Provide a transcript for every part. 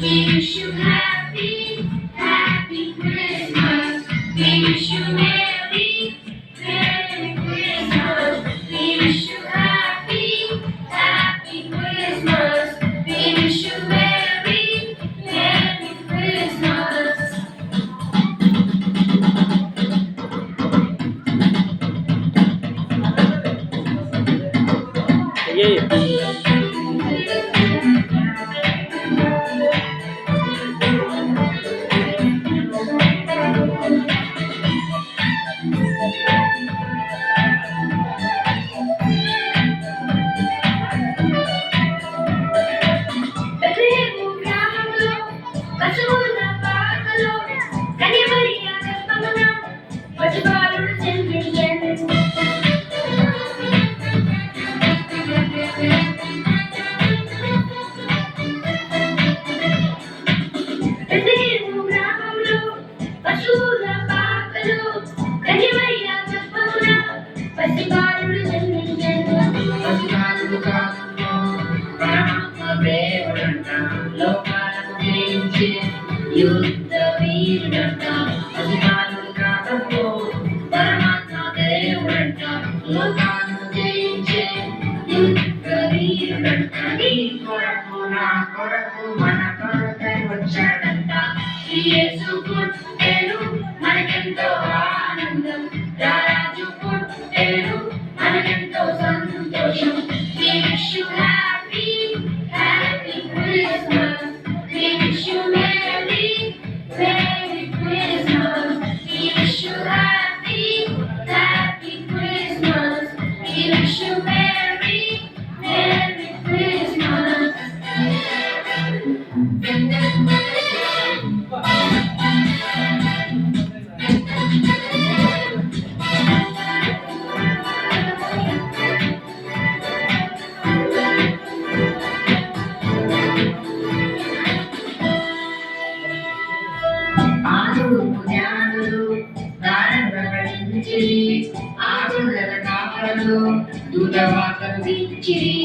We wish you happy, happy Christmas. We wish you Merry, Merry Christmas. We wish you happy, happy Christmas. We wish you Merry, Merry Christmas. Bethlehem గ్రామంలో పశువుల పాకలో కన్యమరియ గర్భమున పసిబాలుడు జన్మించెను. బెత్లెహేము గ్రామంలో పశువుల పాకలో కన్యమరియ గర్భమున పసిబాలుడు జన్మించెను. పసిబాలుడు కాలంలో పరమాత్మ దేవుడంట, లోకాలను జయించే యుద్ధ వీరుడంట. పసిబాలుడు కాలంలో పరమాత్మ దేవుడంట, లోకాలను జయించే యుద్ధ వీరుడంట. నీ కొరకు నా కొరకు మన కొరకై వచ్చాడంట. యేసు పుట్టెను మనకెంతో ఆనందం, రాజు పుట్టెను మనకెంతో సంతోషం. We wish you happy, happy Christmas. We wish you Merry, Merry Christmas. We wish you happy, happy Christmas. We wish you Merry, Merry Christmas. ఆదుర్పు జ్ఞానులు దారంగడించిరి, ఆదుర్ల కాపరులు దూతవార్తను దించిరి.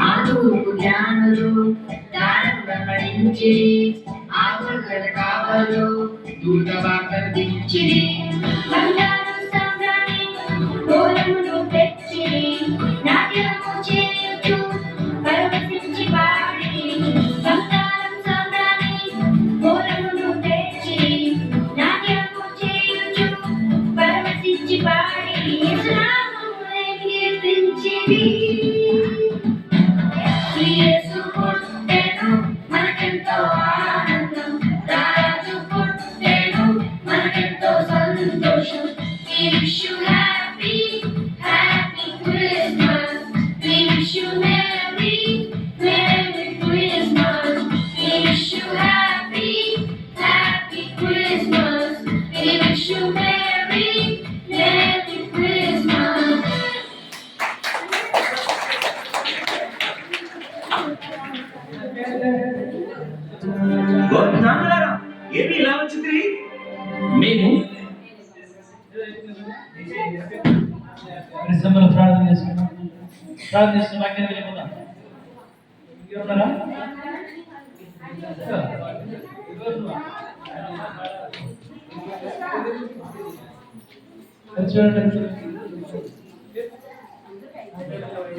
ఆదుర్పు జ్ఞానులు దారంగడించిరి, ఆదుర్ల కాపరులు దూతవార్తను దించిరి. బంగారు సంద్రాన్ని గోళమును తెచ్చిరి, నాట్యము చేయుచు పరవశించి పాడిరి. బంగారం సంద్రాన్ని గోళమును తెచ్చిరి, నాట్యము చేయుచు పరవశించి పాడిరి. యేసునామమునే కీర్తించిరి. యేసు పుట్టెను మనకెంతో ఆనందం, రాజు పుట్టెను మనకెంతో సంతోషం. We wish you happy, happy Christmas. We wish you Merry, Merry Christmas. We wish you happy, happy Christmas. We wish you Merry, Merry Christmas. నాన్నలారా ఏమి ఇలా వచ్చింది? మేము పరిశ్రమలో ప్రార్థన చేసుకున్నాం. ప్రార్థన చేసిన వాక్యాన్ని వెళ్ళిపోతాం. ఉన్నారా? చూడండి